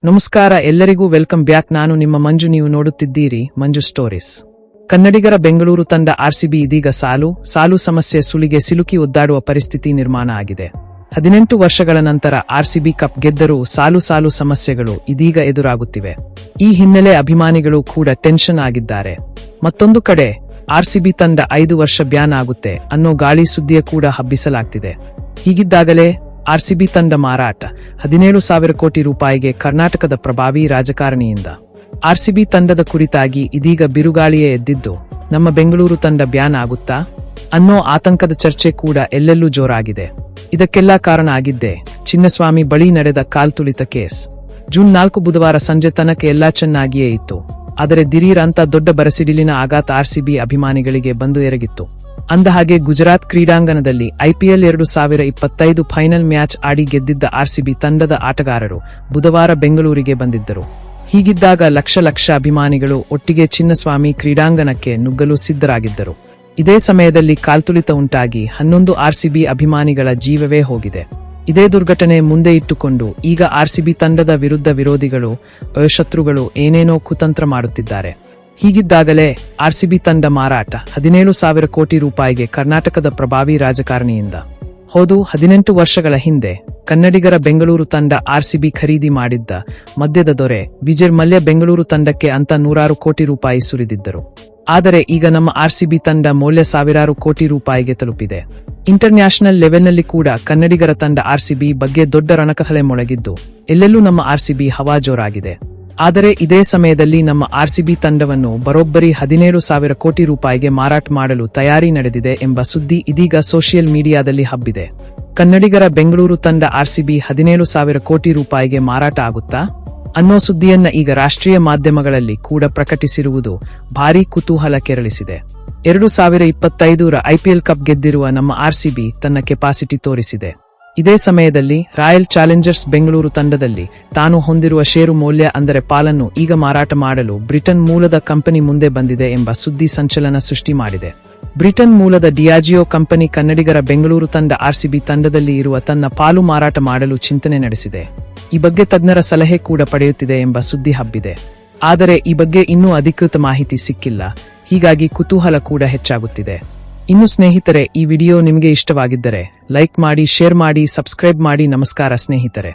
ನಮಸ್ಕಾರ ಎಲ್ಲರಿಗೂ welcome back. ನಾನು ನಿಮ್ಮ ಮಂಜು. ನೀವು ನೋಡುತ್ತಿದ್ದೀರಿ ಮಂಜು ಸ್ಟೋರೀಸ್. ಕನ್ನಡಿಗರ ಬೆಂಗಳೂರು ತಂಡ ಆರ್ಸಿಬಿ ಇದೀಗ ಸಾಲು ಸಮಸ್ಯೆ ಸುಳಿಗೆ ಸಿಲುಕಿ ಒದ್ದಾಡುವ ಪರಿಸ್ಥಿತಿ ನಿರ್ಮಾಣ ಆಗಿದೆ. 18 ವರ್ಷಗಳ ನಂತರ ಆರ್ಸಿಬಿ ಕಪ್ ಗೆದ್ದರೂ ಸಾಲು ಸಮಸ್ಯೆಗಳು ಇದೀಗ ಎದುರಾಗುತ್ತಿವೆ. ಈ ಹಿನ್ನೆಲೆ ಅಭಿಮಾನಿಗಳು ಕೂಡ ಟೆನ್ಷನ್ ಆಗಿದ್ದಾರೆ. ಮತ್ತೊಂದು ಕಡೆ ಆರ್ಸಿಬಿ ತಂಡ 5 ವರ್ಷ ಬ್ಯಾನ್ ಆಗುತ್ತೆ ಅನ್ನೋ ಗಾಳಿ ಸುದ್ದಿಯ ಕೂಡ ಹಬ್ಬಿಸಲಾಗ್ತಿದೆ. ಹೀಗಿದ್ದಾಗಲೇ ಆರ್ಸಿಬಿ ತಂಡ ಮಾರಾಟ 17,000 ಕೋಟಿ ರೂಪಾಯಿಗೆ ಕರ್ನಾಟಕದ ಪ್ರಭಾವಿ ರಾಜಕಾರಣಿಯಿಂದ. ಆರ್ಸಿಬಿ ತಂಡದ ಕುರಿತಾಗಿ ಇದೀಗ ಬಿರುಗಾಳಿಯೇ ಎದ್ದಿದ್ದು, ನಮ್ಮ ಬೆಂಗಳೂರು ತಂಡ ಬ್ಯಾನ್ ಆಗುತ್ತಾ ಅನ್ನೋ ಆತಂಕದ ಚರ್ಚೆ ಕೂಡ ಎಲ್ಲೆಲ್ಲೂ ಜೋರಾಗಿದೆ. ಇದಕ್ಕೆಲ್ಲ ಕಾರಣ ಆಗಿದ್ದೆ ಚಿನ್ನಸ್ವಾಮಿ ಬಳಿ ನಡೆದ ಕಾಲ್ತುಳಿತ ಕೇಸ್. ಜೂನ್ 4 ಬುಧವಾರ ಸಂಜೆ ತನಕ ಎಲ್ಲಾ ಚೆನ್ನಾಗಿಯೇ ಇತ್ತು. ಆದರೆ ದಿಢೀರ್ ಅಂತ ದೊಡ್ಡ ಬರಸಿಡಿಲಿನ ಆಘಾತ ಆರ್ಸಿಬಿ ಅಭಿಮಾನಿಗಳಿಗೆ ಬಂದು ಎರಗಿತ್ತು. ಅಂದಹಾಗೆ ಗುಜರಾತ್ ಕ್ರೀಡಾಂಗಣದಲ್ಲಿ IPL 2025 ಫೈನಲ್ ಮ್ಯಾಚ್ ಆಡಿ ಗೆದ್ದಿದ್ದ ಆರ್ಸಿಬಿ ತಂಡದ ಆಟಗಾರರು ಬುಧವಾರ ಬೆಂಗಳೂರಿಗೆ ಬಂದಿದ್ದರು. ಹೀಗಿದ್ದಾಗ ಲಕ್ಷ ಅಭಿಮಾನಿಗಳು ಒಟ್ಟಿಗೆ ಚಿನ್ನಸ್ವಾಮಿ ಕ್ರೀಡಾಂಗಣಕ್ಕೆ ನುಗ್ಗಲು ಸಿದ್ಧರಾಗಿದ್ದರು. ಇದೇ ಸಮಯದಲ್ಲಿ ಕಾಲ್ತುಳಿತ ಉಂಟಾಗಿ 11 ಆರ್ಸಿಬಿ ಅಭಿಮಾನಿಗಳ ಜೀವವೇ ಹೋಗಿದೆ. ಇದೇ ದುರ್ಘಟನೆ ಮುಂದೆ ಇಟ್ಟುಕೊಂಡು ಈಗ ಆರ್ಸಿಬಿ ತಂಡದ ವಿರುದ್ಧ ವಿರೋಧಿಗಳು, ಶತ್ರುಗಳು ಏನೇನೋ ಕುತಂತ್ರ ಮಾಡುತ್ತಿದ್ದಾರೆ. ಹೀಗಿದ್ದಾಗಲೇ ಆರ್ಸಿಬಿ ತಂಡ ಮಾರಾಟ 17,000 ಕೋಟಿ ರೂಪಾಯಿಗೆ ಕರ್ನಾಟಕದ ಪ್ರಭಾವಿ ರಾಜಕಾರಣಿಯಿಂದ. ಹೌದು, 18 ವರ್ಷಗಳ ಹಿಂದೆ ಕನ್ನಡಿಗರ ಬೆಂಗಳೂರು ತಂಡ ಆರ್ಸಿಬಿ ಖರೀದಿ ಮಾಡಿದ್ದ ಮದ್ಯದ ದೊರೆ ವಿಜಯ್ ಮಲ್ಯ ಬೆಂಗಳೂರು ತಂಡಕ್ಕೆ ಅಂತ 100 ಕೋಟಿ ರೂಪಾಯಿ ಸುರಿದಿದ್ದರು. ಆದರೆ ಈಗ ನಮ್ಮ ಆರ್ಸಿಬಿ ತಂಡ ಮೌಲ್ಯ ಸಾವಿರಾರು ಕೋಟಿ ರೂಪಾಯಿಗೆ ತಲುಪಿದೆ. ಇಂಟರ್ನ್ಯಾಷನಲ್ ಲೆವೆಲ್ನಲ್ಲಿ ಕೂಡ ಕನ್ನಡಿಗರ ತಂಡ ಆರ್ಸಿಬಿ ಬಗ್ಗೆ ದೊಡ್ಡ ರಣಕಹಳೆ ಮೊಳಗಿದ್ದು, ಎಲ್ಲೆಲ್ಲೂ ನಮ್ಮ ಆರ್ಸಿಬಿ ಹವಾ ಜೋರಾಗಿದೆ. ಆದರೆ ಇದೇ ಸಮಯದಲ್ಲಿ ನಮ್ಮ ಆರ್ಸಿಬಿ ತಂಡವನ್ನು ಬರೋಬ್ಬರಿ 17,000 ಕೋಟಿ ರೂಪಾಯಿಗೆ ಮಾರಾಟ ಮಾಡಲು ತಯಾರಿ ನಡೆದಿದೆ ಎಂಬ ಸುದ್ದಿ ಇದೀಗ ಸೋಷಿಯಲ್ ಮೀಡಿಯಾದಲ್ಲಿ ಹಬ್ಬಿದೆ. ಕನ್ನಡಿಗರ ಬೆಂಗಳೂರು ತಂಡ ಆರ್ಸಿಬಿ 17,000 ಕೋಟಿ ರೂಪಾಯಿಗೆ ಮಾರಾಟ ಆಗುತ್ತಾ ಅನ್ನೋ ಸುದ್ದಿಯನ್ನ ಈಗ ರಾಷ್ಟ್ರೀಯ ಮಾಧ್ಯಮಗಳಲ್ಲಿ ಕೂಡ ಪ್ರಕಟಿಸಿರುವುದು ಭಾರೀ ಕುತೂಹಲ ಕೆರಳಿಸಿದೆ. 2025ರ IPL ಕಪ್ ಗೆದ್ದಿರುವ ನಮ್ಮ ಆರ್ಸಿಬಿ ತನ್ನ ಕೆಪಾಸಿಟಿ ತೋರಿಸಿದೆ. ಇದೇ ಸಮಯದಲ್ಲಿ ರಾಯಲ್ ಚಾಲೆಂಜರ್ಸ್ ಬೆಂಗಳೂರು ತಂಡದಲ್ಲಿ ತಾನು ಹೊಂದಿರುವ ಷೇರು ಮೌಲ್ಯ ಅಂದರೆ ಪಾಲನ್ನು ಈಗ ಮಾರಾಟ ಮಾಡಲು ಬ್ರಿಟನ್ ಮೂಲದ ಕಂಪನಿ ಮುಂದೆ ಬಂದಿದೆ ಎಂಬ ಸುದ್ದಿ ಸಂಚಲನ ಸೃಷ್ಟಿ ಮಾಡಿದೆ. ಬ್ರಿಟನ್ ಮೂಲದ ಡಿಯಾಜಿಯೋ ಕಂಪನಿ ಕನ್ನಡಿಗರ ಬೆಂಗಳೂರು ತಂಡ ಆರ್ಸಿಬಿ ತಂಡದಲ್ಲಿ ಇರುವ ತನ್ನ ಪಾಲು ಮಾರಾಟ ಮಾಡಲು ಚಿಂತನೆ ನಡೆಸಿದೆ. ಈ ಬಗ್ಗೆ ತಜ್ಞರ ಸಲಹೆ ಕೂಡ ಪಡೆಯುತ್ತಿದೆ ಎಂಬ ಸುದ್ದಿ ಹಬ್ಬಿದೆ. ಆದರೆ ಈ ಬಗ್ಗೆ ಇನ್ನೂ ಅಧಿಕೃತ ಮಾಹಿತಿ ಸಿಕ್ಕಿಲ್ಲ. ಹೀಗಾಗಿ ಕುತೂಹಲ ಕೂಡ ಹೆಚ್ಚಾಗುತ್ತಿದೆ. ಇನ್ನು ಸ್ನೇಹಿತರೆ, ಈ ವಿಡಿಯೋ ನಿಮಗೆ ಇಷ್ಟವಾಗಿದ್ದರೆ ಲೈಕ್ ಮಾಡಿ, ಶೇರ್ ಮಾಡಿ, ಸಬ್ಸ್ಕ್ರೈಬ್ ಮಾಡಿ. ನಮಸ್ಕಾರ ಸ್ನೇಹಿತರೆ.